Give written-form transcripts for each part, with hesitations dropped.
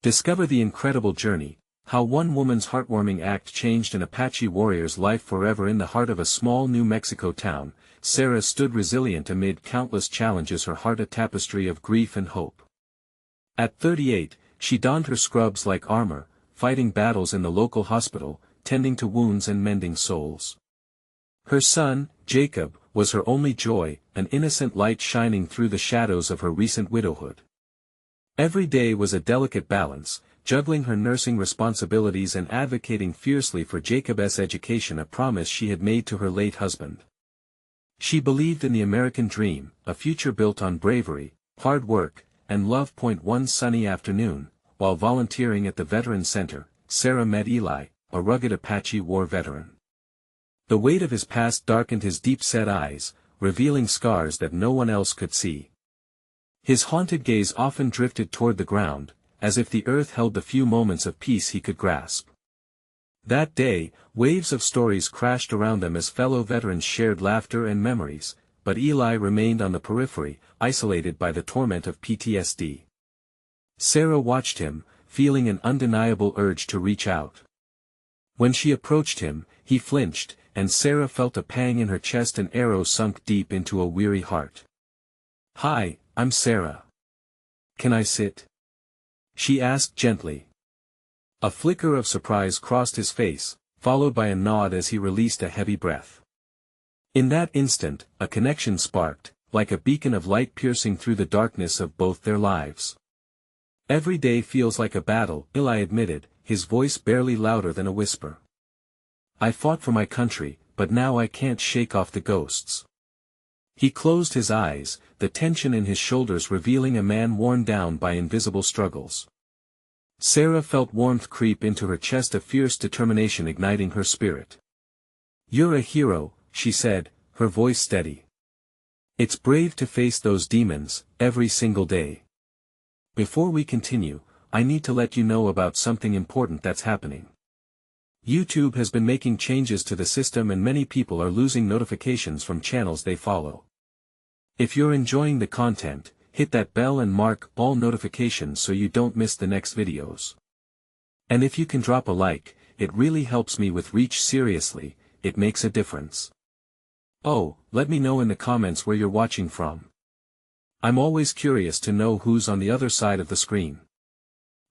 Discover the incredible journey, how one woman's heartwarming act changed an Apache warrior's life forever. In the heart of a small New Mexico town, Sarah stood resilient amid countless challenges, her heart a tapestry of grief and hope. At 38, she donned her scrubs like armor, fighting battles in the local hospital, tending to wounds and mending souls. Her son, Jacob, was her only joy, an innocent light shining through the shadows of her recent widowhood. Every day was a delicate balance, juggling her nursing responsibilities and advocating fiercely for Jacob's education, a promise she had made to her late husband. She believed in the American dream, a future built on bravery, hard work, and love. One sunny afternoon, while volunteering at the Veterans Center, Sarah met Eli, a rugged Apache war veteran. The weight of his past darkened his deep-set eyes, revealing scars that no one else could see. His haunted gaze often drifted toward the ground, as if the earth held the few moments of peace he could grasp. That day, waves of stories crashed around them as fellow veterans shared laughter and memories, but Eli remained on the periphery, isolated by the torment of PTSD. Sarah watched him, feeling an undeniable urge to reach out. When she approached him, he flinched, and Sarah felt a pang in her chest, an arrow sunk deep into a weary heart. "Hi, I'm Sarah. Can I sit?" she asked gently. A flicker of surprise crossed his face, followed by a nod as he released a heavy breath. In that instant, a connection sparked, like a beacon of light piercing through the darkness of both their lives. "Every day feels like a battle," Eli admitted, his voice barely louder than a whisper. "I fought for my country, but now I can't shake off the ghosts." He closed his eyes, the tension in his shoulders revealing a man worn down by invisible struggles. Sarah felt warmth creep into her chest, a fierce determination igniting her spirit. "You're a hero," she said, her voice steady. "It's brave to face those demons, every single day. Before we continue, I need to let you know about something important that's happening. YouTube has been making changes to the system and many people are losing notifications from channels they follow. If you're enjoying the content, hit that bell and mark all notifications so you don't miss the next videos. And if you can drop a like, it really helps me with reach. Seriously, it makes a difference. Oh, let me know in the comments where you're watching from. I'm always curious to know who's on the other side of the screen.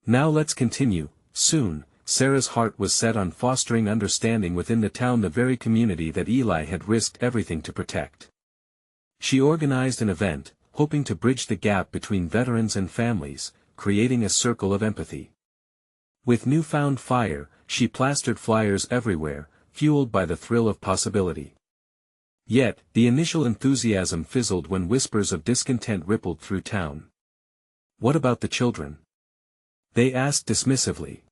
Now let's continue. Soon, Sarah's heart was set on fostering understanding within the town, the very community that Eli had risked everything to protect. She organized an event, hoping to bridge the gap between veterans and families, creating a circle of empathy. With newfound fire, she plastered flyers everywhere, fueled by the thrill of possibility. Yet, the initial enthusiasm fizzled when whispers of discontent rippled through town. "What about the children?" they asked dismissively.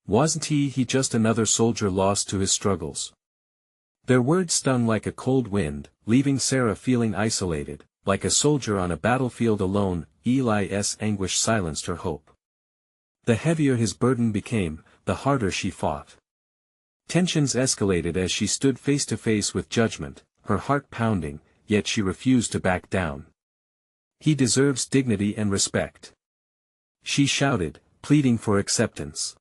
Wasn't he just another soldier lost to his struggles? Their words stung like a cold wind, leaving Sarah feeling isolated, like a soldier on a battlefield alone. Eli's anguish silenced her hope. The heavier his burden became, the harder she fought. Tensions escalated as she stood face to face with judgment, her heart pounding, yet she refused to back down. "He deserves dignity and respect," she shouted, pleading for acceptance.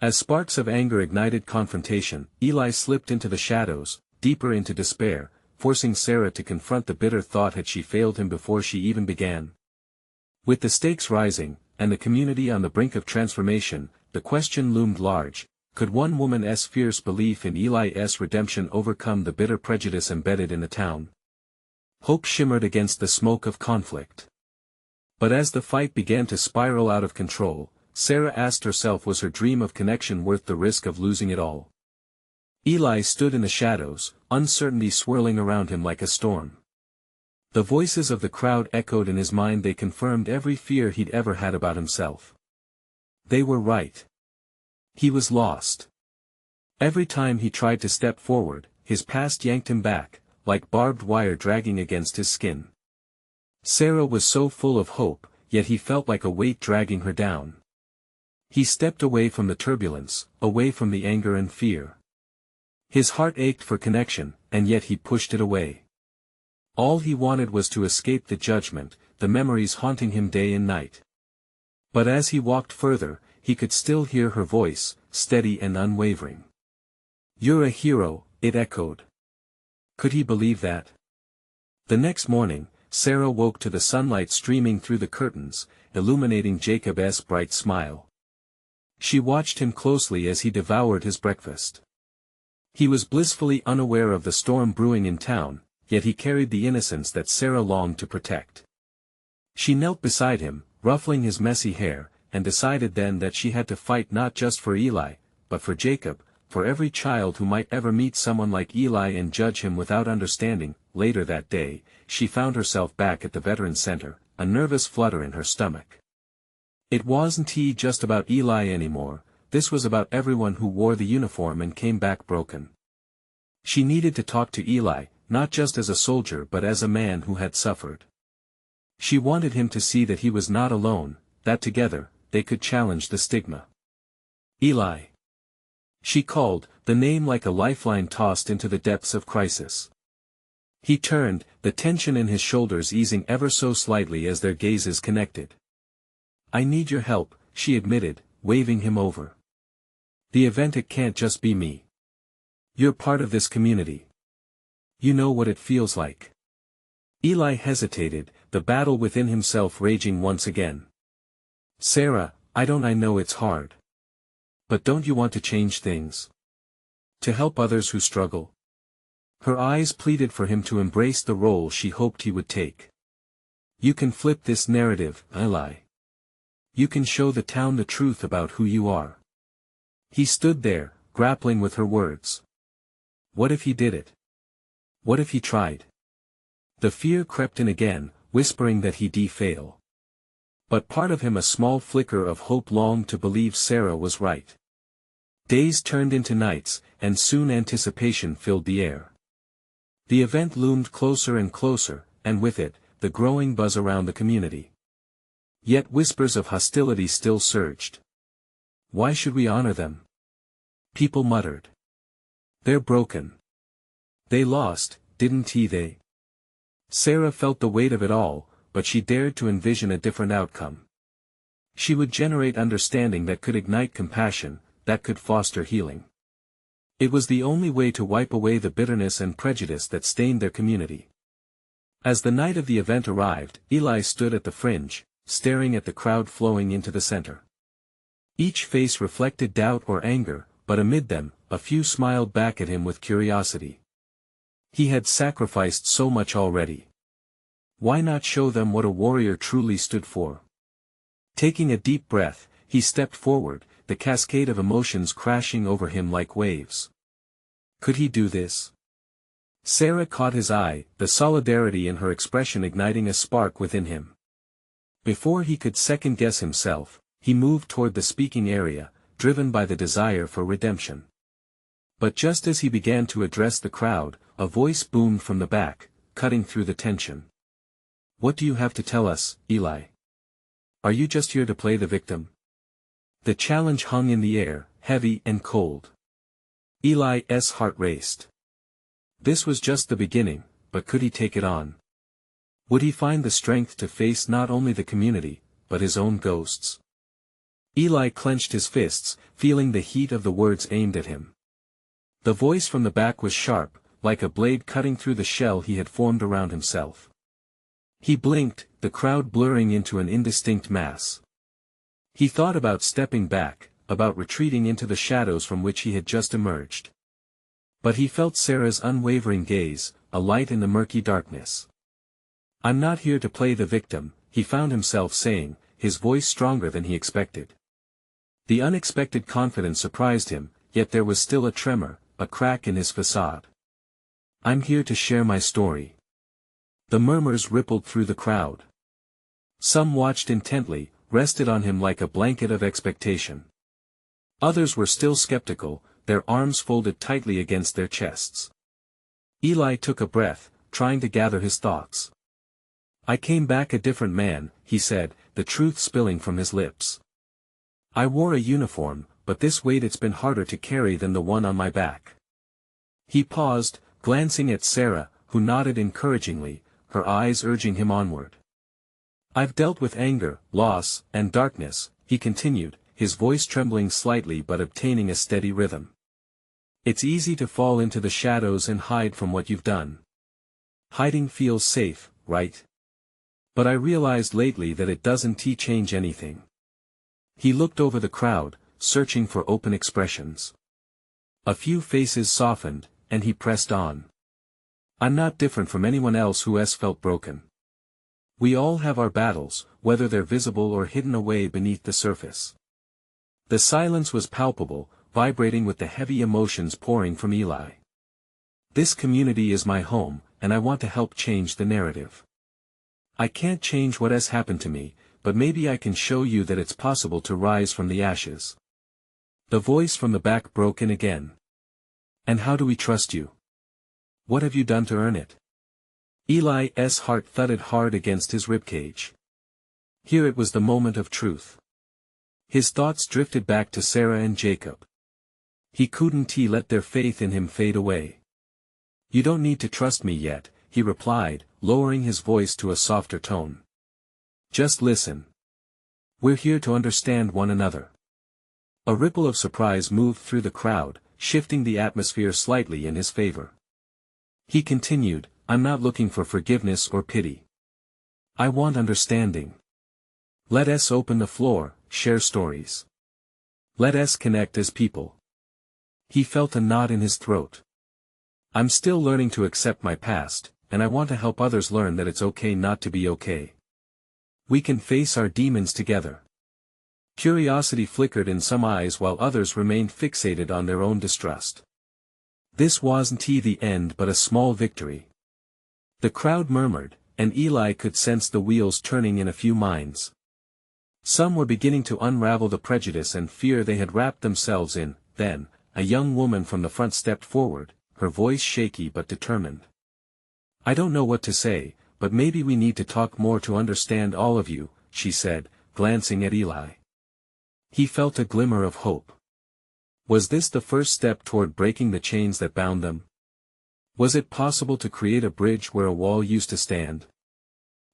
As sparks of anger ignited confrontation, Eli slipped into the shadows, deeper into despair, forcing Sarah to confront the bitter thought: had she failed him before she even began? With the stakes rising, and the community on the brink of transformation, the question loomed large: could one woman's fierce belief in Eli's redemption overcome the bitter prejudice embedded in the town? Hope shimmered against the smoke of conflict. But as the fight began to spiral out of control, Sarah asked herself, was her dream of connection worth the risk of losing it all? Eli stood in the shadows, uncertainty swirling around him like a storm. The voices of the crowd echoed in his mind, they confirmed every fear he'd ever had about himself. They were right. He was lost. Every time he tried to step forward, his past yanked him back, like barbed wire dragging against his skin. Sarah was so full of hope, yet he felt like a weight dragging her down. He stepped away from the turbulence, away from the anger and fear. His heart ached for connection, and yet he pushed it away. All he wanted was to escape the judgment, the memories haunting him day and night. But as he walked further, he could still hear her voice, steady and unwavering. "You're a hero," it echoed. Could he believe that? The next morning, Sarah woke to the sunlight streaming through the curtains, illuminating Jacob's bright smile. She watched him closely as he devoured his breakfast. He was blissfully unaware of the storm brewing in town, yet he carried the innocence that Sarah longed to protect. She knelt beside him, ruffling his messy hair, and decided then that she had to fight not just for Eli, but for Jacob, for every child who might ever meet someone like Eli and judge him without understanding. Later that day, she found herself back at the Veterans Center, a nervous flutter in her stomach. It wasn't just about Eli anymore, this was about everyone who wore the uniform and came back broken. She needed to talk to Eli, not just as a soldier but as a man who had suffered. She wanted him to see that he was not alone, that together, they could challenge the stigma. "Eli." She called, the name like a lifeline tossed into the depths of crisis. He turned, the tension in his shoulders easing ever so slightly as their gazes connected. "I need your help," she admitted, waving him over. "The event, it can't just be me. You're part of this community. You know what it feels like." Eli hesitated, the battle within himself raging once again. "Sarah, I know it's hard. But don't you want to change things? To help others who struggle?" Her eyes pleaded for him to embrace the role she hoped he would take. "You can flip this narrative, Eli. You can show the town the truth about who you are." He stood there, grappling with her words. What if he did it? What if he tried? The fear crept in again, whispering that he'd fail. But part of him, a small flicker of hope, longed to believe Sarah was right. Days turned into nights, and soon anticipation filled the air. The event loomed closer and closer, and with it, the growing buzz around the community. Yet whispers of hostility still surged. "Why should we honor them?" people muttered. "They're broken. They lost, didn't they?" Sarah felt the weight of it all, but she dared to envision a different outcome. She would generate understanding that could ignite compassion, that could foster healing. It was the only way to wipe away the bitterness and prejudice that stained their community. As the night of the event arrived, Eli stood at the fringe, staring at the crowd flowing into the center. Each face reflected doubt or anger, but amid them, a few smiled back at him with curiosity. He had sacrificed so much already. Why not show them what a warrior truly stood for? Taking a deep breath, he stepped forward, the cascade of emotions crashing over him like waves. Could he do this? Sarah caught his eye, the solidarity in her expression igniting a spark within him. Before he could second-guess himself, he moved toward the speaking area, driven by the desire for redemption. But just as he began to address the crowd, a voice boomed from the back, cutting through the tension. "What do you have to tell us, Eli? Are you just here to play the victim?" The challenge hung in the air, heavy and cold. Eli's heart raced. This was just the beginning, but could he take it on? Would he find the strength to face not only the community, but his own ghosts? Eli clenched his fists, feeling the heat of the words aimed at him. The voice from the back was sharp, like a blade cutting through the shell he had formed around himself. He blinked, the crowd blurring into an indistinct mass. He thought about stepping back, about retreating into the shadows from which he had just emerged. But he felt Sarah's unwavering gaze, a light in the murky darkness. "I'm not here to play the victim," he found himself saying, his voice stronger than he expected. The unexpected confidence surprised him, yet there was still a tremor, a crack in his facade. "I'm here to share my story." The murmurs rippled through the crowd. Some watched intently, rested on him like a blanket of expectation. Others were still skeptical, their arms folded tightly against their chests. Eli took a breath, trying to gather his thoughts. "I came back a different man," he said, the truth spilling from his lips. "I wore a uniform, but this weight, it's been harder to carry than the one on my back." He paused, glancing at Sarah, who nodded encouragingly, her eyes urging him onward. I've dealt with anger, loss, and darkness, he continued, his voice trembling slightly but obtaining a steady rhythm. It's easy to fall into the shadows and hide from what you've done. Hiding feels safe, right? But I realized lately that it doesn't change anything. He looked over the crowd, searching for open expressions. A few faces softened, and he pressed on. I'm not different from anyone else who has felt broken. We all have our battles, whether they're visible or hidden away beneath the surface. The silence was palpable, vibrating with the heavy emotions pouring from Eli. This community is my home, and I want to help change the narrative. I can't change what has happened to me, but maybe I can show you that it's possible to rise from the ashes. The voice from the back broke in again. And how do we trust you? What have you done to earn it? Eli's heart thudded hard against his ribcage. Here it was the moment of truth. His thoughts drifted back to Sarah and Jacob. He couldn't let their faith in him fade away. You don't need to trust me yet, he replied, lowering his voice to a softer tone. Just listen. We're here to understand one another. A ripple of surprise moved through the crowd, shifting the atmosphere slightly in his favor. He continued, I'm not looking for forgiveness or pity. I want understanding. Let us open the floor, share stories. Let us connect as people. He felt a knot in his throat. I'm still learning to accept my past, and I want to help others learn that it's okay not to be okay. We can face our demons together. Curiosity flickered in some eyes while others remained fixated on their own distrust. This wasn't the end but a small victory. The crowd murmured, and Eli could sense the wheels turning in a few minds. Some were beginning to unravel the prejudice and fear they had wrapped themselves in. Then, a young woman from the front stepped forward, her voice shaky but determined. I don't know what to say, but maybe we need to talk more to understand all of you, she said, glancing at Eli. He felt a glimmer of hope. Was this the first step toward breaking the chains that bound them? Was it possible to create a bridge where a wall used to stand?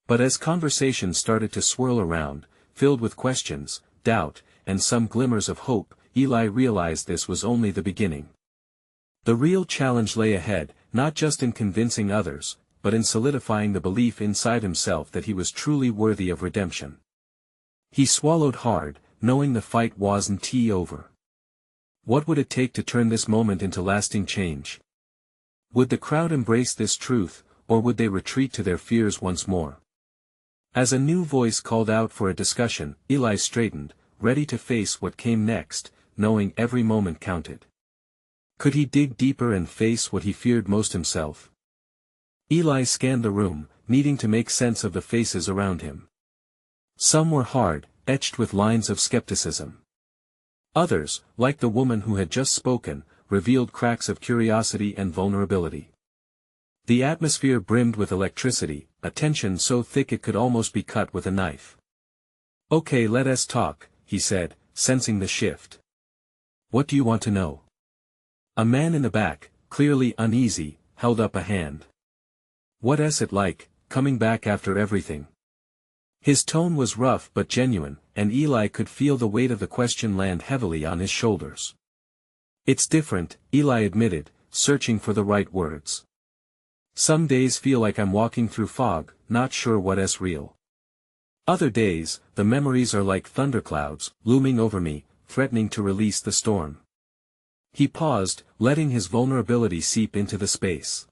But as conversation started to swirl around, filled with questions, doubt, and some glimmers of hope, Eli realized this was only the beginning. The real challenge lay ahead, not just in convincing others, but in solidifying the belief inside himself that he was truly worthy of redemption. He swallowed hard, knowing the fight wasn't over. What would it take to turn this moment into lasting change? Would the crowd embrace this truth, or would they retreat to their fears once more? As a new voice called out for a discussion, Eli straightened, ready to face what came next, knowing every moment counted. Could he dig deeper and face what he feared most himself? Eli scanned the room, needing to make sense of the faces around him. Some were hard, etched with lines of skepticism. Others, like the woman who had just spoken, revealed cracks of curiosity and vulnerability. The atmosphere brimmed with electricity, a tension so thick it could almost be cut with a knife. Okay, let us talk, he said, sensing the shift. What do you want to know? A man in the back, clearly uneasy, held up a hand. What's it like, coming back after everything? His tone was rough but genuine, and Eli could feel the weight of the question land heavily on his shoulders. It's different, Eli admitted, searching for the right words. Some days feel like I'm walking through fog, not sure what's real. Other days, the memories are like thunderclouds, looming over me, threatening to release the storm. He paused, letting his vulnerability seep into the space.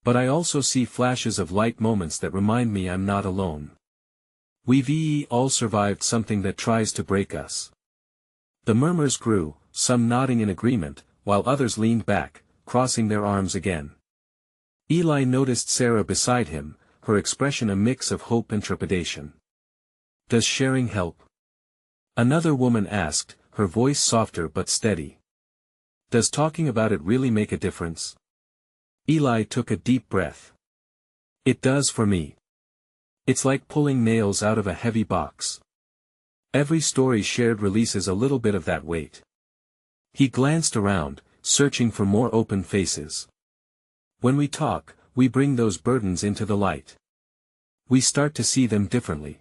But I also see flashes of light moments that remind me I'm not alone. We've all survived something that tries to break us. The murmurs grew, some nodding in agreement, while others leaned back, crossing their arms again. Eli noticed Sarah beside him, her expression a mix of hope and trepidation. Does sharing help? Another woman asked, her voice softer but steady. Does talking about it really make a difference? Eli took a deep breath. It does for me. It's like pulling nails out of a heavy box. Every story shared releases a little bit of that weight. He glanced around, searching for more open faces. When we talk, we bring those burdens into the light. We start to see them differently.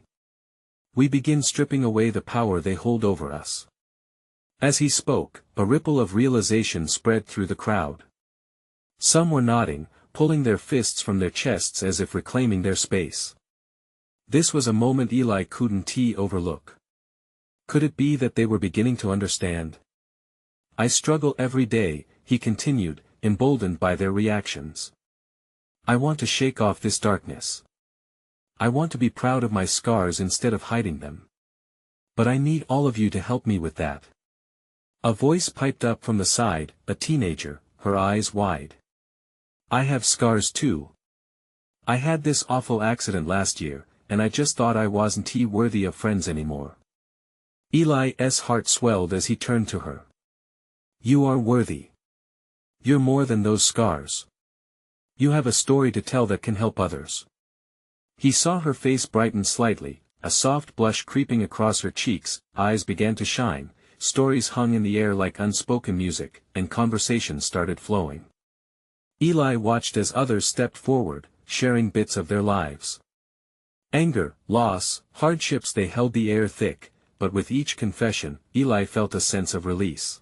We begin stripping away the power they hold over us. As he spoke, a ripple of realization spread through the crowd. Some were nodding, pulling their fists from their chests as if reclaiming their space. This was a moment Eli couldn't overlook. Could it be that they were beginning to understand? I struggle every day, he continued, emboldened by their reactions. I want to shake off this darkness. I want to be proud of my scars instead of hiding them. But I need all of you to help me with that. A voice piped up from the side, a teenager, her eyes wide. I have scars too. I had this awful accident last year, and I just thought I wasn't worthy of friends anymore. Eli's heart swelled as he turned to her. You are worthy. You're more than those scars. You have a story to tell that can help others. He saw her face brighten slightly, a soft blush creeping across her cheeks, eyes began to shine, stories hung in the air like unspoken music, and conversation started flowing. Eli watched as others stepped forward, sharing bits of their lives. Anger, loss, hardships, they held the air thick, but with each confession, Eli felt a sense of release.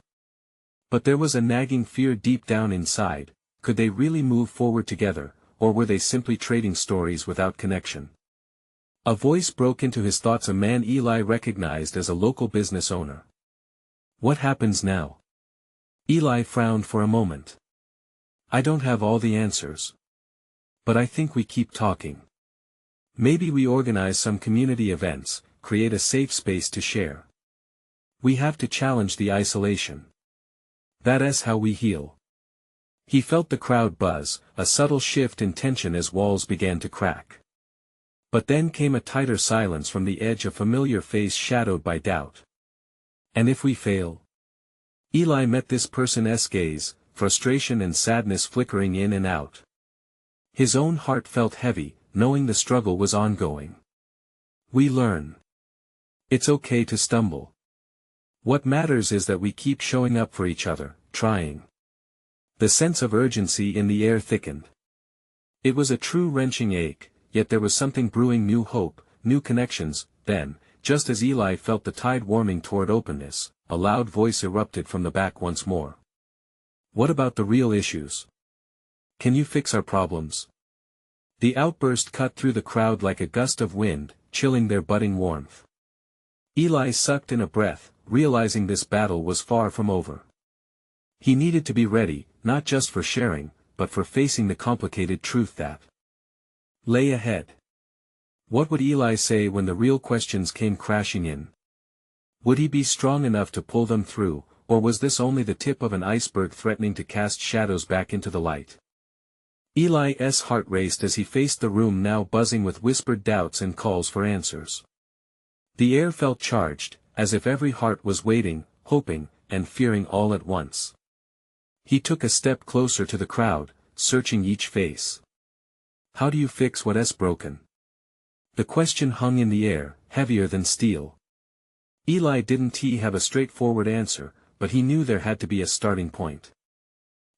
But there was a nagging fear deep down inside. Could they really move forward together, or were they simply trading stories without connection? A voice broke into his thoughts, a man Eli recognized as a local business owner. What happens now? Eli frowned for a moment. I don't have all the answers. But I think we keep talking. Maybe we organize some community events, create a safe space to share. We have to challenge the isolation. That's how we heal. He felt the crowd buzz, a subtle shift in tension as walls began to crack. But then came a tighter silence from the edge, a familiar face shadowed by doubt. And if we fail? Eli met this person's gaze, frustration and sadness flickering in and out. His own heart felt heavy, knowing the struggle was ongoing. We learn. It's okay to stumble. What matters is that we keep showing up for each other, trying. The sense of urgency in the air thickened. It was a true wrenching ache, yet there was something brewing, new hope, new connections. Then, just as Eli felt the tide warming toward openness, a loud voice erupted from the back once more. What about the real issues? Can you fix our problems? The outburst cut through the crowd like a gust of wind, chilling their budding warmth. Eli sucked in a breath, realizing this battle was far from over. He needed to be ready, not just for sharing, but for facing the complicated truth that lay ahead. What would Eli say when the real questions came crashing in? Would he be strong enough to pull them through, or was this only the tip of an iceberg threatening to cast shadows back into the light? Eli's heart raced as he faced the room now buzzing with whispered doubts and calls for answers. The air felt charged, as if every heart was waiting, hoping, and fearing all at once. He took a step closer to the crowd, searching each face. How do you fix what's broken? The question hung in the air, heavier than steel. Eli didn't have a straightforward answer, but he knew there had to be a starting point.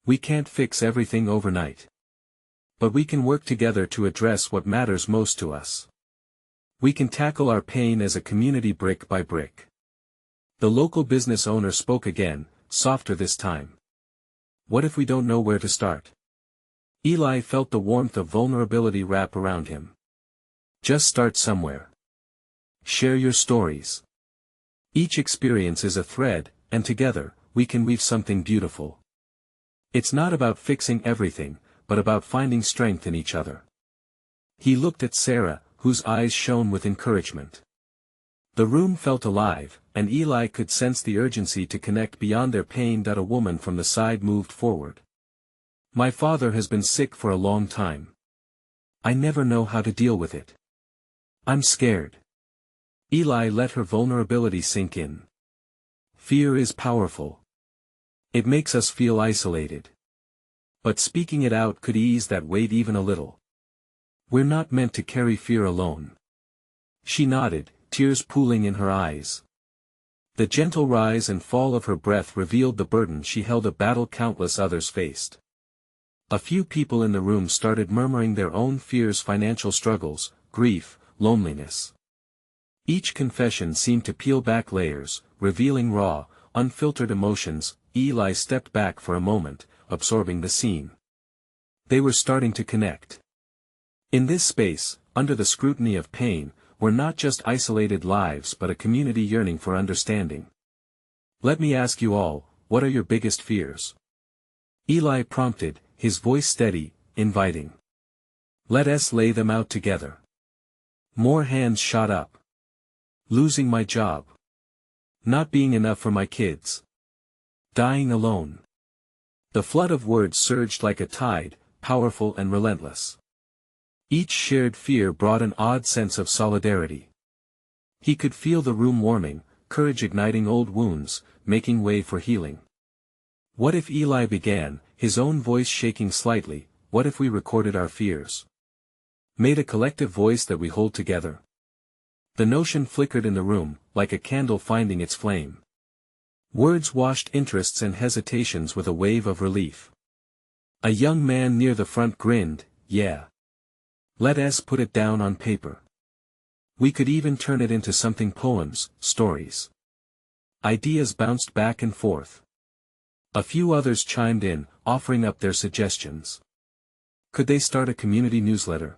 We can't fix everything overnight. But we can work together to address what matters most to us. We can tackle our pain as a community brick by brick. The local business owner spoke again, softer this time. What if we don't know where to start? Eli felt the warmth of vulnerability wrap around him. Just start somewhere. Share your stories. Each experience is a thread, and together, we can weave something beautiful. It's not about fixing everything, but about finding strength in each other. He looked at Sarah, whose eyes shone with encouragement. The room felt alive, and Eli could sense the urgency to connect beyond their pain. That a woman from the side moved forward. My father has been sick for a long time. I never know how to deal with it. I'm scared. Eli let her vulnerability sink in. Fear is powerful. It makes us feel isolated. But speaking it out could ease that weight even a little. We're not meant to carry fear alone. She nodded, tears pooling in her eyes. The gentle rise and fall of her breath revealed the burden she held, a battle countless others faced. A few people in the room started murmuring their own fears, financial struggles, grief, loneliness. Each confession seemed to peel back layers, revealing raw, unfiltered emotions. Eli stepped back for a moment, absorbing the scene. They were starting to connect. In this space, under the scrutiny of pain, were not just isolated lives but a community yearning for understanding. "Let me ask you all, what are your biggest fears?" Eli prompted, his voice steady, inviting. "Let us lay them out together." More hands shot up. "Losing my job. Not being enough for my kids. Dying alone." The flood of words surged like a tide, powerful and relentless. Each shared fear brought an odd sense of solidarity. He could feel the room warming, courage igniting old wounds, making way for healing. "What if," Eli began, his own voice shaking slightly, "what if we recorded our fears? Made a collective voice that we hold together?" The notion flickered in the room, like a candle finding its flame. Words washed interests and hesitations with a wave of relief. A young man near the front grinned, "Yeah. Let us put it down on paper. We could even turn it into something: poems, stories." Ideas bounced back and forth. A few others chimed in, offering up their suggestions. Could they start a community newsletter?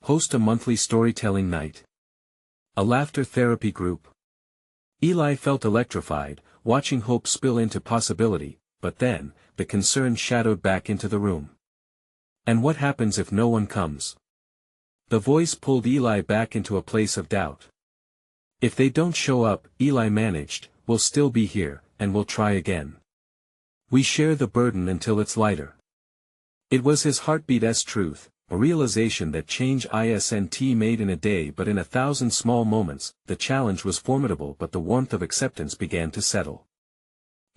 Host a monthly storytelling night? A laughter therapy group? Eli felt electrified, watching hope spill into possibility, but then, the concern shadowed back into the room. "And what happens if no one comes?" The voice pulled Eli back into a place of doubt. "If they don't show up," Eli managed, "we'll still be here, and we'll try again. We share the burden until it's lighter." It was his heartbeat's truth, a realization that change isn't made in a day but in 1,000 small moments. The challenge was formidable, but the warmth of acceptance began to settle.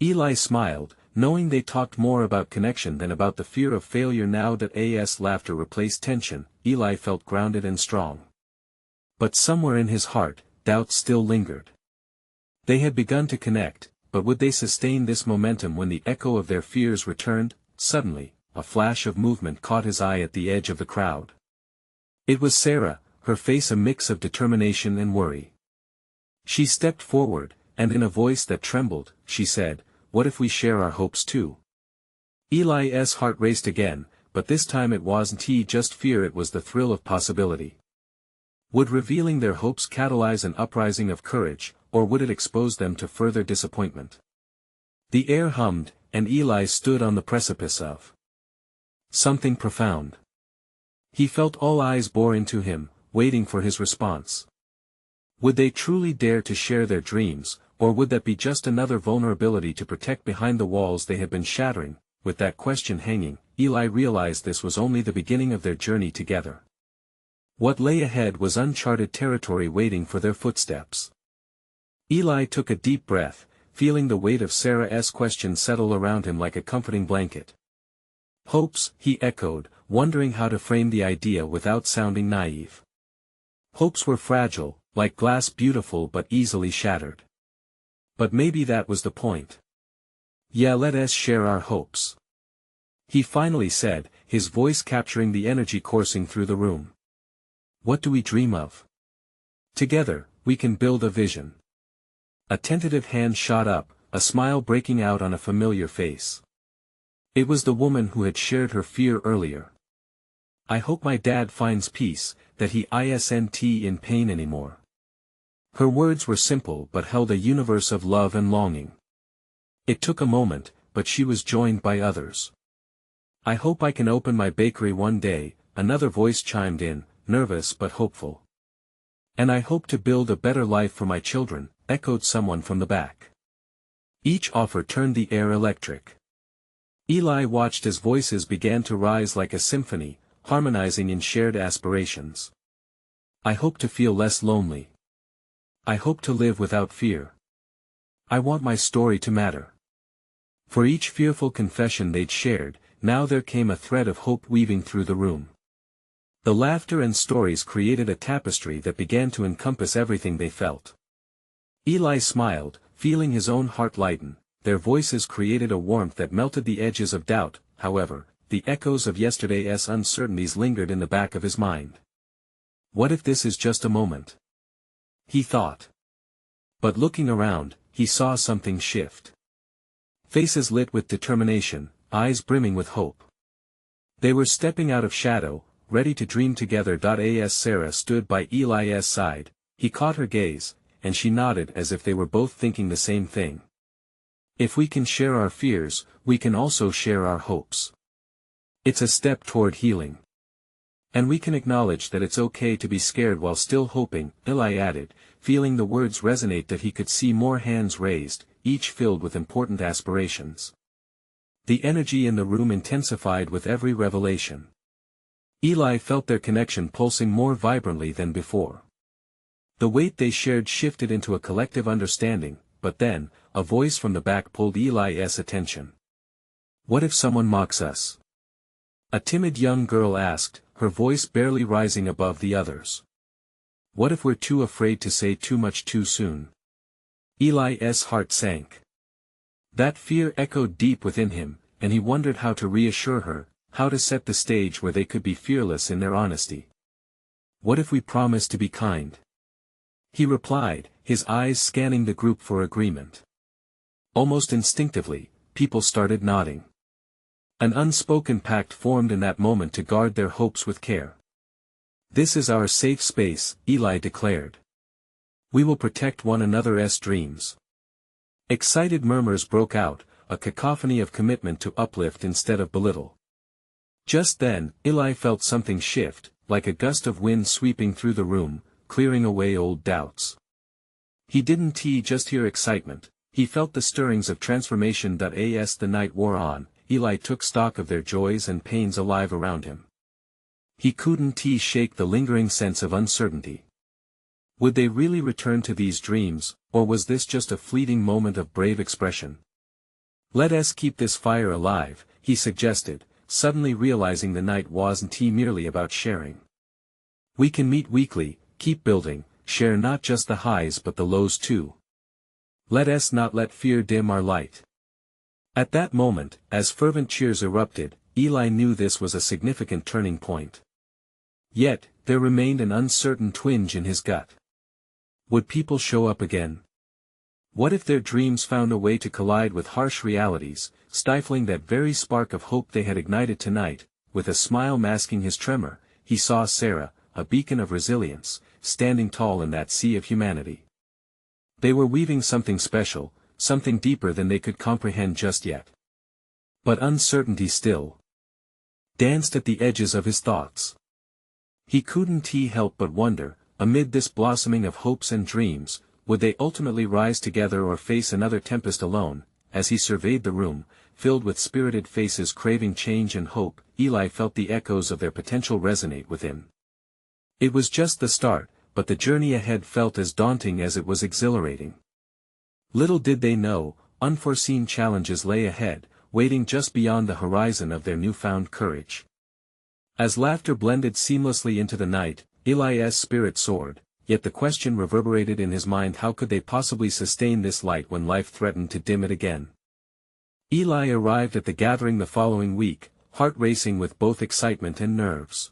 Eli smiled, knowing they talked more about connection than about the fear of failure. Now that laughter replaced tension, Eli felt grounded and strong. But somewhere in his heart, doubt still lingered. They had begun to connect, but would they sustain this momentum when the echo of their fears returned? Suddenly, a flash of movement caught his eye at the edge of the crowd. It was Sarah, her face a mix of determination and worry. She stepped forward, and in a voice that trembled, she said, "What if we share our hopes too?" Eli's heart raced again, but this time it wasn't just fear, it was the thrill of possibility. Would revealing their hopes catalyze an uprising of courage, or would it expose them to further disappointment? The air hummed, and Eli stood on the precipice of something profound. He felt all eyes bore into him, waiting for his response. Would they truly dare to share their dreams, or would that be just another vulnerability to protect behind the walls they had been shattering? With that question hanging, Eli realized this was only the beginning of their journey together. What lay ahead was uncharted territory waiting for their footsteps. Eli took a deep breath, feeling the weight of Sarah's question settle around him like a comforting blanket. "Hopes," he echoed, wondering how to frame the idea without sounding naive. Hopes were fragile, like glass, beautiful but easily shattered. But maybe that was the point. "Yeah, let us share our hopes," he finally said, his voice capturing the energy coursing through the room. "What do we dream of? Together, we can build a vision." A tentative hand shot up, a smile breaking out on a familiar face. It was the woman who had shared her fear earlier. "I hope my dad finds peace, that he isn't in pain anymore." Her words were simple but held a universe of love and longing. It took a moment, but she was joined by others. "I hope I can open my bakery one day," another voice chimed in, nervous but hopeful. "And I hope to build a better life for my children," echoed someone from the back. Each offer turned the air electric. Eli watched as voices began to rise like a symphony, harmonizing in shared aspirations. "I hope to feel less lonely. I hope to live without fear. I want my story to matter." For each fearful confession they'd shared, now there came a thread of hope weaving through the room. The laughter and stories created a tapestry that began to encompass everything they felt. Eli smiled, feeling his own heart lighten. Their voices created a warmth that melted the edges of doubt. However, the echoes of yesterday's uncertainties lingered in the back of his mind. What if this is just a moment? He thought. But looking around, he saw something shift. Faces lit with determination, eyes brimming with hope. They were stepping out of shadow, ready to dream together. As Sarah stood by Eli's side, he caught her gaze, and she nodded as if they were both thinking the same thing. If we can share our fears, we can also share our hopes. It's a step toward healing. And we can acknowledge that it's okay to be scared while still hoping, Eli added, feeling the words resonate that he could see more hands raised, each filled with important aspirations. The energy in the room intensified with every revelation. Eli felt their connection pulsing more vibrantly than before. The weight they shared shifted into a collective understanding, but then, a voice from the back pulled Eli's attention. What if someone mocks us? A timid young girl asked, her voice barely rising above the others. What if we're too afraid to say too much too soon? Eli's heart sank. That fear echoed deep within him, and he wondered how to reassure her, how to set the stage where they could be fearless in their honesty. What if we promise to be kind? He replied, his eyes scanning the group for agreement. Almost instinctively, people started nodding. An unspoken pact formed in that moment to guard their hopes with care. This is our safe space, Eli declared. We will protect one another's dreams. Excited murmurs broke out, a cacophony of commitment to uplift instead of belittle. Just then, Eli felt something shift, like a gust of wind sweeping through the room, clearing away old doubts. He didn't just hear excitement, he felt the stirrings of transformation. As the night wore on, Eli took stock of their joys and pains alive around him. He couldn't shake the lingering sense of uncertainty. Would they really return to these dreams, or was this just a fleeting moment of brave expression? Let us keep this fire alive, he suggested, suddenly realizing the night wasn't merely about sharing. We can meet weekly, keep building, share not just the highs but the lows too. Let us not let fear dim our light. At that moment, as fervent cheers erupted, Eli knew this was a significant turning point. Yet, there remained an uncertain twinge in his gut. Would people show up again? What if their dreams found a way to collide with harsh realities, stifling that very spark of hope they had ignited tonight? With a smile masking his tremor, he saw Sarah, a beacon of resilience, standing tall in that sea of humanity. They were weaving something special, something deeper than they could comprehend just yet. But uncertainty still danced at the edges of his thoughts. He couldn't help but wonder, amid this blossoming of hopes and dreams, would they ultimately rise together or face another tempest alone? As he surveyed the room, filled with spirited faces craving change and hope, Eli felt the echoes of their potential resonate with him. It was just the start, but the journey ahead felt as daunting as it was exhilarating. Little did they know, unforeseen challenges lay ahead, waiting just beyond the horizon of their newfound courage. As laughter blended seamlessly into the night, Eli's spirit soared, yet the question reverberated in his mind: how could they possibly sustain this light when life threatened to dim it again? Eli arrived at the gathering the following week, heart racing with both excitement and nerves.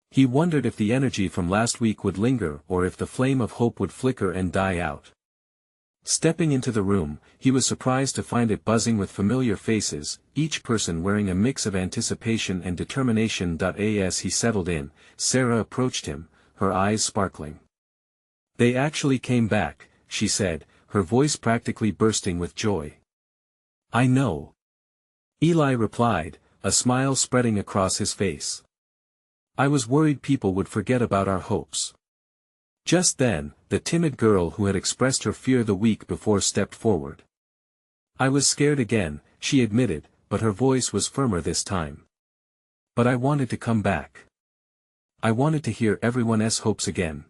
He wondered if the energy from last week would linger or if the flame of hope would flicker and die out. Stepping into the room, he was surprised to find it buzzing with familiar faces, each person wearing a mix of anticipation and determination. As he settled in, Sarah approached him, her eyes sparkling. They actually came back, she said, her voice practically bursting with joy. I know. Eli replied, a smile spreading across his face. I was worried people would forget about our hopes. Just then, the timid girl who had expressed her fear the week before stepped forward. I was scared again, she admitted, but her voice was firmer this time. But I wanted to come back. I wanted to hear everyone's hopes again.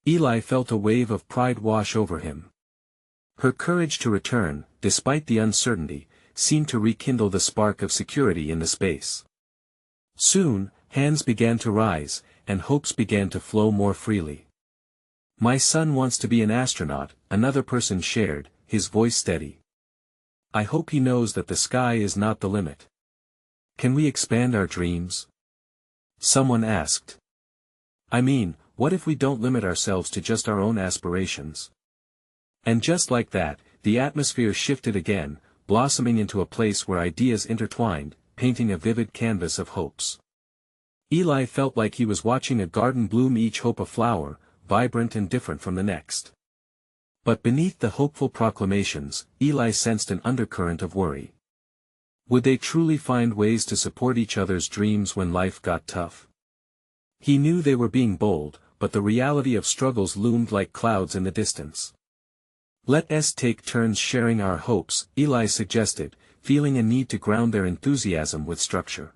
Eli felt a wave of pride wash over him. Her courage to return, despite the uncertainty, seemed to rekindle the spark of security in the space. Soon, hands began to rise, and hopes began to flow more freely. My son wants to be an astronaut, another person shared, his voice steady. I hope he knows that the sky is not the limit. Can we expand our dreams? Someone asked. I mean, what if we don't limit ourselves to just our own aspirations? And just like that, the atmosphere shifted again, blossoming into a place where ideas intertwined, painting a vivid canvas of hopes. Eli felt like he was watching a garden bloom, each hope a flower, vibrant and different from the next. But beneath the hopeful proclamations, Eli sensed an undercurrent of worry. Would they truly find ways to support each other's dreams when life got tough? He knew they were being bold, but the reality of struggles loomed like clouds in the distance. "Let us take turns sharing our hopes," Eli suggested, feeling a need to ground their enthusiasm with structure.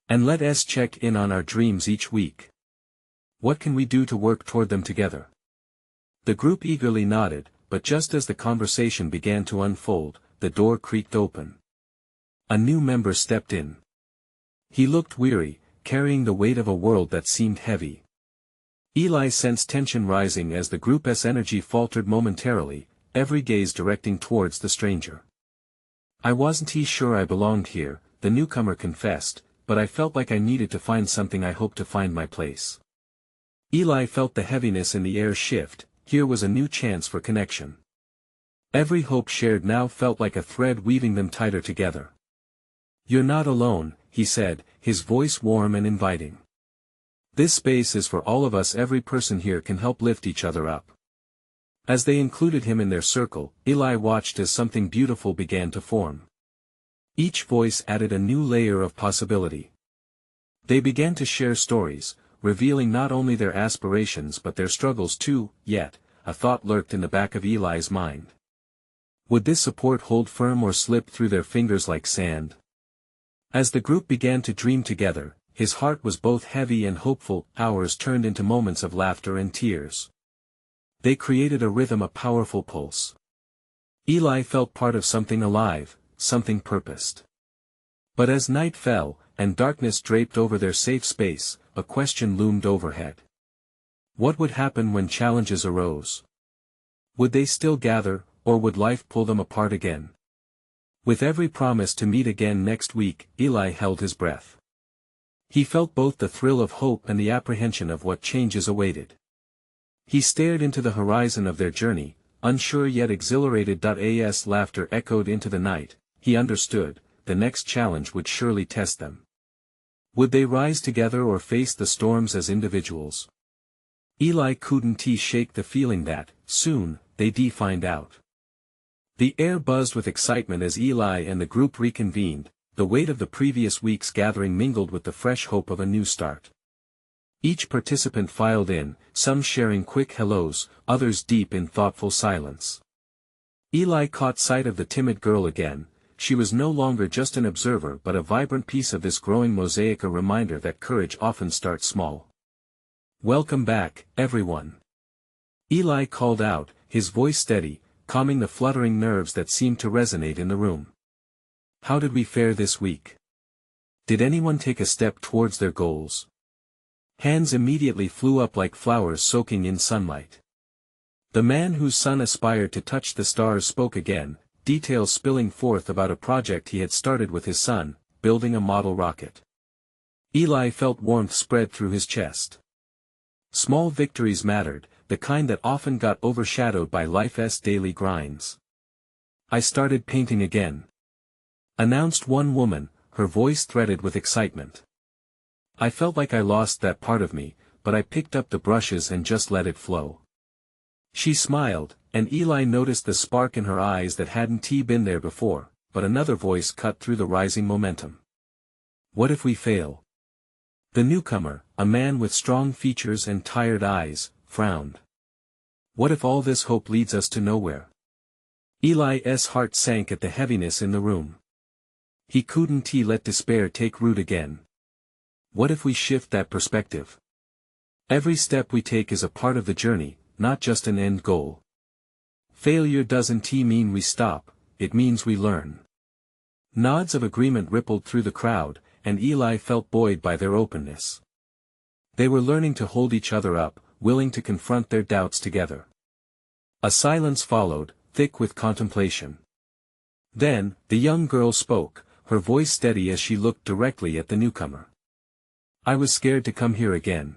"And let us check in on our dreams each week. What can we do to work toward them together?" The group eagerly nodded, but just as the conversation began to unfold, the door creaked open. A new member stepped in. He looked weary, carrying the weight of a world that seemed heavy. Eli sensed tension rising as the group's energy faltered momentarily, every gaze directing towards the stranger. "I wasn't sure I belonged here," the newcomer confessed, "but I felt like I needed to find something. I hoped to find my place." Eli felt the heaviness in the air shift. Here was a new chance for connection. Every hope shared now felt like a thread weaving them tighter together. "You're not alone," he said, his voice warm and inviting. "This space is for all of us. Every person here can help lift each other up." As they included him in their circle, Eli watched as something beautiful began to form. Each voice added a new layer of possibility. They began to share stories, revealing not only their aspirations but their struggles too. Yet, a thought lurked in the back of Eli's mind. Would this support hold firm or slip through their fingers like sand? As the group began to dream together, his heart was both heavy and hopeful. Hours turned into moments of laughter and tears. They created a rhythm, a powerful pulse. Eli felt part of something alive, something purposed. But as night fell, and darkness draped over their safe space, a question loomed overhead. What would happen when challenges arose? Would they still gather, or would life pull them apart again? With every promise to meet again next week, Eli held his breath. He felt both the thrill of hope and the apprehension of what changes awaited. He stared into the horizon of their journey, unsure yet exhilarated. As laughter echoed into the night, he understood, the next challenge would surely test them. Would they rise together or face the storms as individuals? Eli couldn't shake the feeling that, soon, they'd find out. The air buzzed with excitement as Eli and the group reconvened, the weight of the previous week's gathering mingled with the fresh hope of a new start. Each participant filed in, some sharing quick hellos, others deep in thoughtful silence. Eli caught sight of the timid girl again. She was no longer just an observer but a vibrant piece of this growing mosaic, a reminder that courage often starts small. "Welcome back, everyone," Eli called out, his voice steady, calming the fluttering nerves that seemed to resonate in the room. "How did we fare this week? Did anyone take a step towards their goals?" Hands immediately flew up like flowers soaking in sunlight. The man whose son aspired to touch the stars spoke again, details spilling forth about a project he had started with his son, building a model rocket. Eli felt warmth spread through his chest. Small victories mattered, the kind that often got overshadowed by life's daily grinds. "I started painting again," announced one woman, her voice threaded with excitement. "I felt like I lost that part of me, but I picked up the brushes and just let it flow." She smiled, and Eli noticed the spark in her eyes that hadn't been there before, but another voice cut through the rising momentum. "What if we fail?" The newcomer, a man with strong features and tired eyes, frowned. "What if all this hope leads us to nowhere?" Eli's heart sank at the heaviness in the room. He couldn't let despair take root again. What if we shift that perspective? Every step we take is a part of the journey, not just an end goal. Failure doesn't mean we stop, it means we learn. Nods of agreement rippled through the crowd, and Eli felt buoyed by their openness. They were learning to hold each other up, willing to confront their doubts together. A silence followed, thick with contemplation. Then, the young girl spoke, her voice steady as she looked directly at the newcomer. "I was scared to come here again.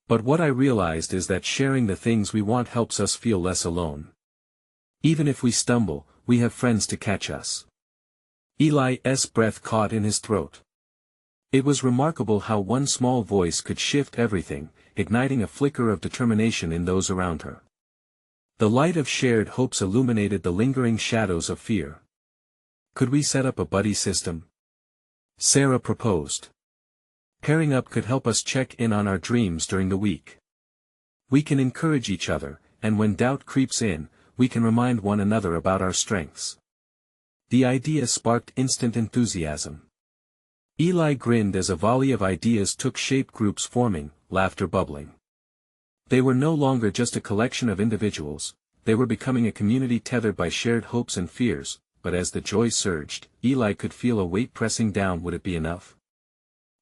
But what I realized is that sharing the things we want helps us feel less alone. Even if we stumble, we have friends to catch us. Eli's breath caught in his throat. It was remarkable how one small voice could shift everything, igniting a flicker of determination in those around her. The light of shared hopes illuminated the lingering shadows of fear. Could we set up a buddy system? Sarah proposed. Pairing up could help us check in on our dreams during the week. We can encourage each other, and when doubt creeps in, we can remind one another about our strengths. The idea sparked instant enthusiasm. Eli grinned as a volley of ideas took shape, groups forming, laughter bubbling. They were no longer just a collection of individuals, they were becoming a community tethered by shared hopes and fears, but as the joy surged, Eli could feel a weight pressing down. Would it be enough?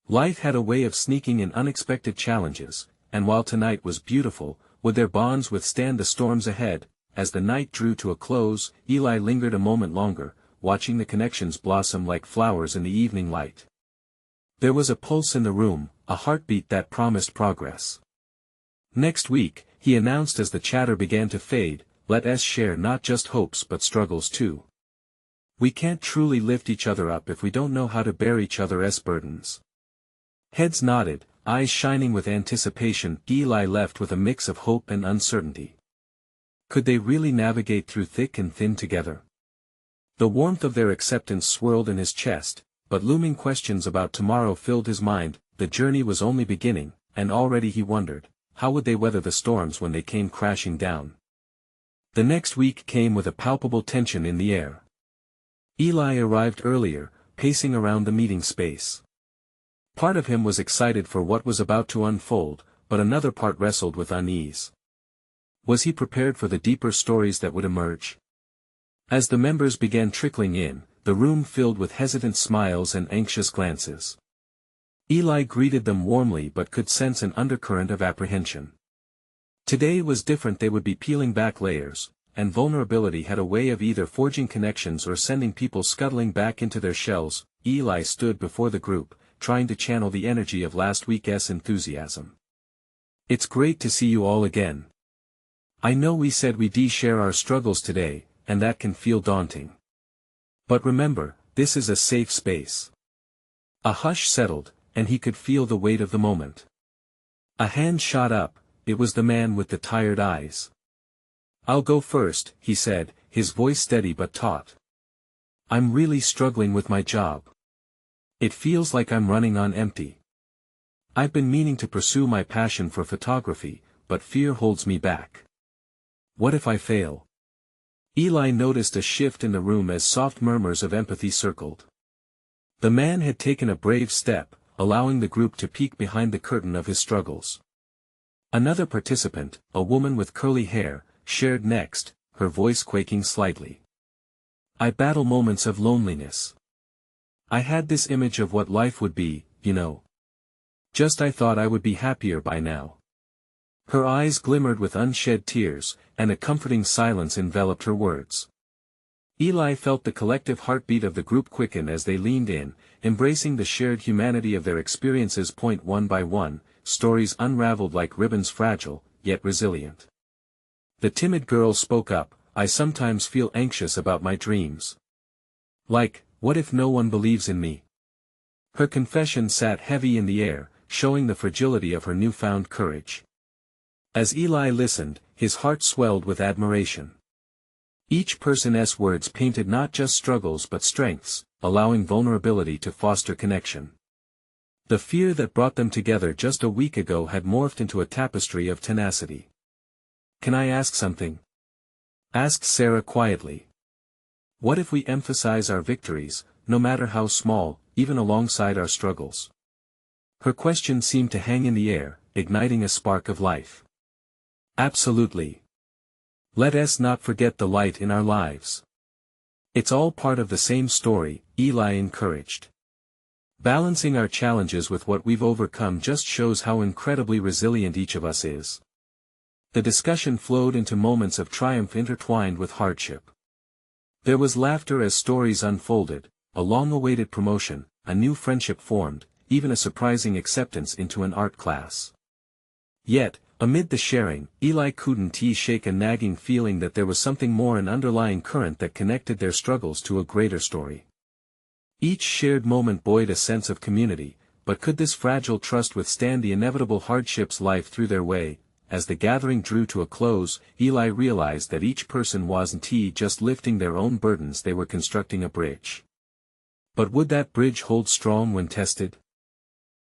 Life had a way of sneaking in unexpected challenges, and while tonight was beautiful, would their bonds withstand the storms ahead? As the night drew to a close, Eli lingered a moment longer, watching the connections blossom like flowers in the evening light. There was a pulse in the room, a heartbeat that promised progress. Next week, he announced as the chatter began to fade, let us share not just hopes but struggles too. We can't truly lift each other up if we don't know how to bear each other's burdens. Heads nodded, eyes shining with anticipation. Eli left with a mix of hope and uncertainty. Could they really navigate through thick and thin together? The warmth of their acceptance swirled in his chest, but looming questions about tomorrow filled his mind. The journey was only beginning, and already he wondered, how would they weather the storms when they came crashing down? The next week came with a palpable tension in the air. Eli arrived earlier, pacing around the meeting space. Part of him was excited for what was about to unfold, but another part wrestled with unease. Was he prepared for the deeper stories that would emerge? As the members began trickling in, the room filled with hesitant smiles and anxious glances. Eli greeted them warmly but could sense an undercurrent of apprehension. Today was different. They would be peeling back layers, and vulnerability had a way of either forging connections or sending people scuttling back into their shells. Eli stood before the group, trying to channel the energy of last week's enthusiasm. It's great to see you all again. I know we said we'd share our struggles today, and that can feel daunting. But remember, this is a safe space. A hush settled, and he could feel the weight of the moment. A hand shot up, it was the man with the tired eyes. I'll go first, he said, his voice steady but taut. I'm really struggling with my job. It feels like I'm running on empty. I've been meaning to pursue my passion for photography, but fear holds me back. What if I fail? Eli noticed a shift in the room as soft murmurs of empathy circled. The man had taken a brave step, allowing the group to peek behind the curtain of his struggles. Another participant, a woman with curly hair, shared next, her voice quaking slightly. I battle moments of loneliness. I had this image of what life would be, you know. Just I thought I would be happier by now. Her eyes glimmered with unshed tears, and a comforting silence enveloped her words. Eli felt the collective heartbeat of the group quicken as they leaned in, embracing the shared humanity of their experiences. One by one, stories unraveled like ribbons, fragile, yet resilient. The timid girl spoke up, I sometimes feel anxious about my dreams. Like, what if no one believes in me? Her confession sat heavy in the air, showing the fragility of her newfound courage. As Eli listened, his heart swelled with admiration. Each person's words painted not just struggles but strengths, allowing vulnerability to foster connection. The fear that brought them together just a week ago had morphed into a tapestry of tenacity. Can I ask something? Asked Sarah quietly. What if we emphasize our victories, no matter how small, even alongside our struggles? Her question seemed to hang in the air, igniting a spark of life. Absolutely. Let us not forget the light in our lives. It's all part of the same story, Eli encouraged. Balancing our challenges with what we've overcome just shows how incredibly resilient each of us is. The discussion flowed into moments of triumph intertwined with hardship. There was laughter as stories unfolded, a long-awaited promotion, a new friendship formed, even a surprising acceptance into an art class. Yet, amid the sharing, Eli couldn't shake a nagging feeling that there was something more, an underlying current that connected their struggles to a greater story. Each shared moment buoyed a sense of community, but could this fragile trust withstand the inevitable hardships life threw their way? As the gathering drew to a close, Eli realized that each person wasn't just lifting their own burdens, they were constructing a bridge. But would that bridge hold strong when tested?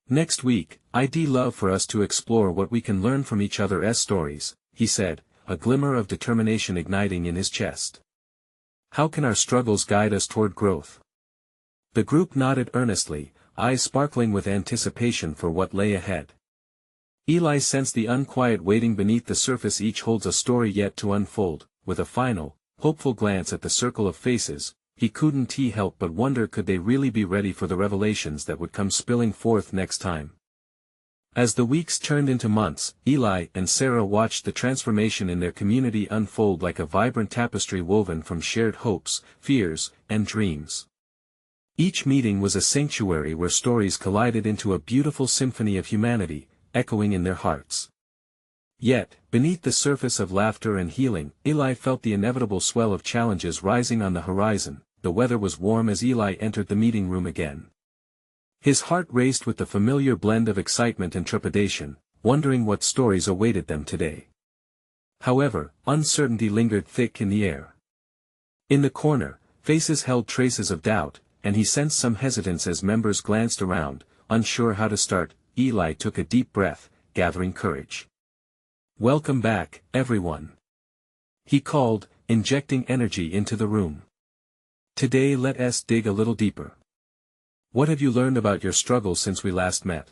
Next week, I'd love for us to explore what we can learn from each other's stories, he said, a glimmer of determination igniting in his chest. How can our struggles guide us toward growth? The group nodded earnestly, eyes sparkling with anticipation for what lay ahead. Eli sensed the unquiet waiting beneath the surface. Each holds a story yet to unfold. With a final, hopeful glance at the circle of faces, he couldn't help but wonder, could they really be ready for the revelations that would come spilling forth next time? As the weeks turned into months, Eli and Sarah watched the transformation in their community unfold like a vibrant tapestry woven from shared hopes, fears, and dreams. Each meeting was a sanctuary where stories collided into a beautiful symphony of humanity, echoing in their hearts. Yet, beneath the surface of laughter and healing, Eli felt the inevitable swell of challenges rising on the horizon. The weather was warm as Eli entered the meeting room again. His heart raced with the familiar blend of excitement and trepidation, wondering what stories awaited them today. However, uncertainty lingered thick in the air. In the corner, faces held traces of doubt, and he sensed some hesitance as members glanced around, unsure how to start. Eli took a deep breath, gathering courage. "Welcome back, everyone," he called, injecting energy into the room. "Today let us dig a little deeper. What have you learned about your struggles since we last met?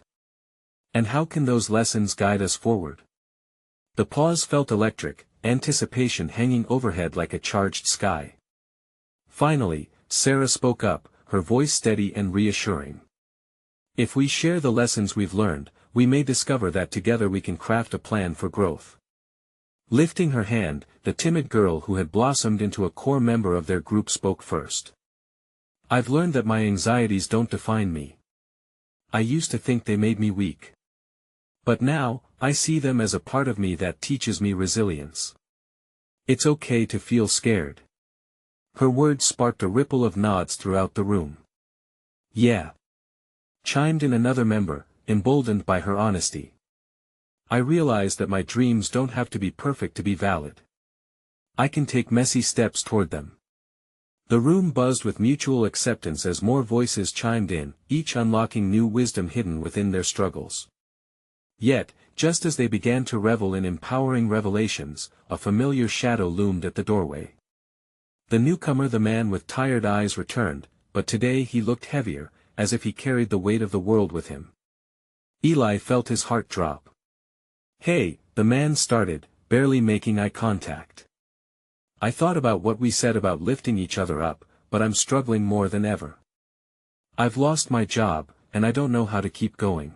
And how can those lessons guide us forward?" The pause felt electric, anticipation hanging overhead like a charged sky. Finally, Sarah spoke up, her voice steady and reassuring. "If we share the lessons we've learned, we may discover that together we can craft a plan for growth." Lifting her hand, the timid girl who had blossomed into a core member of their group spoke first. "I've learned that my anxieties don't define me. I used to think they made me weak. But now, I see them as a part of me that teaches me resilience. It's okay to feel scared." Her words sparked a ripple of nods throughout the room. "Yeah," chimed in another member, emboldened by her honesty. "I realize that my dreams don't have to be perfect to be valid. I can take messy steps toward them." The room buzzed with mutual acceptance as more voices chimed in, each unlocking new wisdom hidden within their struggles. Yet, just as they began to revel in empowering revelations, a familiar shadow loomed at the doorway. The newcomer, the man with tired eyes, returned, but today he looked heavier, as if he carried the weight of the world with him. Eli felt his heart drop. "Hey," the man started, barely making eye contact. "I thought about what we said about lifting each other up, but I'm struggling more than ever. I've lost my job, and I don't know how to keep going."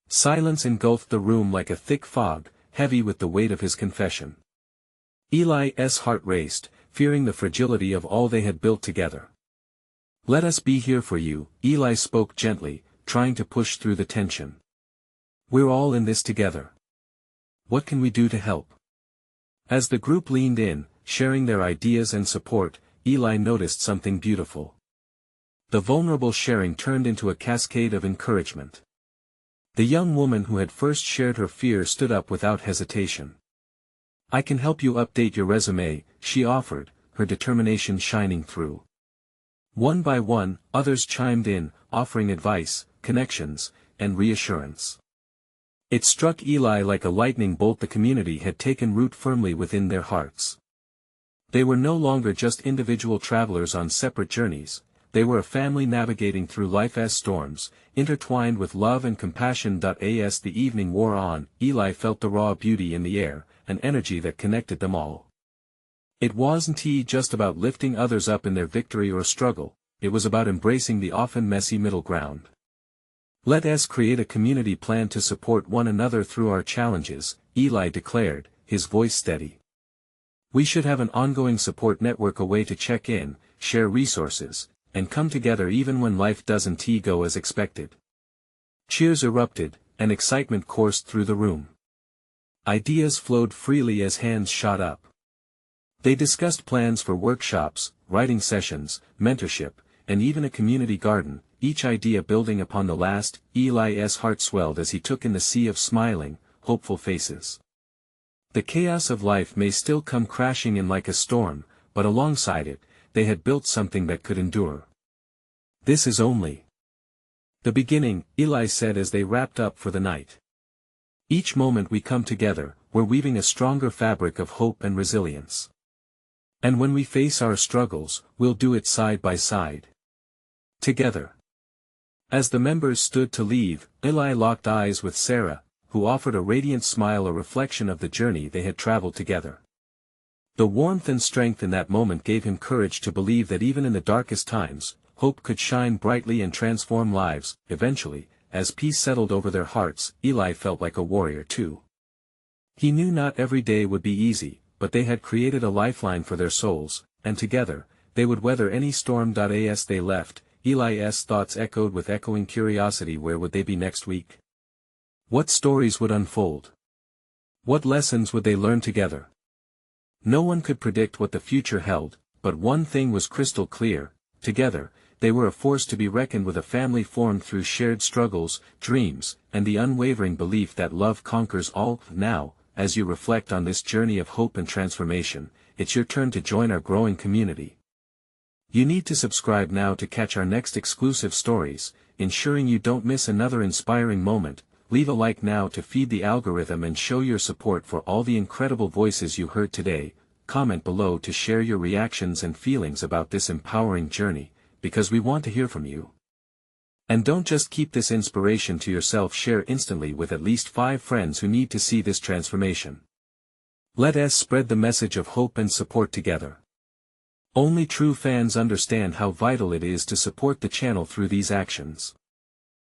Silence engulfed the room like a thick fog, heavy with the weight of his confession. Eli's heart raced, fearing the fragility of all they had built together. "Let us be here for you," Eli spoke gently, trying to push through the tension. "We're all in this together. What can we do to help?" As the group leaned in, sharing their ideas and support, Eli noticed something beautiful. The vulnerable sharing turned into a cascade of encouragement. The young woman who had first shared her fear stood up without hesitation. "I can help you update your resume," she offered, her determination shining through. One by one, others chimed in, offering advice, connections, and reassurance. It struck Eli like a lightning bolt. The community had taken root firmly within their hearts. They were no longer just individual travelers on separate journeys, they were a family navigating through life's storms, intertwined with love and compassion. As the evening wore on, Eli felt the raw beauty in the air, an energy that connected them all. It wasn't just about lifting others up in their victory or struggle, it was about embracing the often messy middle ground. "Let us create a community plan to support one another through our challenges," Eli declared, his voice steady. "We should have an ongoing support network, a way to check in, share resources, and come together even when life doesn't go as expected." Cheers erupted, and excitement coursed through the room. Ideas flowed freely as hands shot up. They discussed plans for workshops, writing sessions, mentorship, and even a community garden, each idea building upon the last. Eli's heart swelled as he took in the sea of smiling, hopeful faces. The chaos of life may still come crashing in like a storm, but alongside it, they had built something that could endure. This is only the beginning, Eli said as they wrapped up for the night. Each moment we come together, we're weaving a stronger fabric of hope and resilience. And when we face our struggles, we'll do it side by side. Together. As the members stood to leave, Eli locked eyes with Sarah, who offered a radiant smile, a reflection of the journey they had traveled together. The warmth and strength in that moment gave him courage to believe that even in the darkest times, hope could shine brightly and transform lives. Eventually, as peace settled over their hearts, Eli felt like a warrior too. He knew not every day would be easy, but they had created a lifeline for their souls, and together, they would weather any storm. As they left, Eli's thoughts echoed with echoing curiosity. Where would they be next week? What stories would unfold? What lessons would they learn together? No one could predict what the future held, but one thing was crystal clear: together, they were a force to be reckoned with, a family formed through shared struggles, dreams, and the unwavering belief that love conquers all. Now, as you reflect on this journey of hope and transformation, it's your turn to join our growing community. You need to subscribe now to catch our next exclusive stories, ensuring you don't miss another inspiring moment. Leave a like now to feed the algorithm and show your support for all the incredible voices you heard today. Comment below to share your reactions and feelings about this empowering journey, because we want to hear from you. And don't just keep this inspiration to yourself, share instantly with at least 5 friends who need to see this transformation. Let us spread the message of hope and support together. Only true fans understand how vital it is to support the channel through these actions.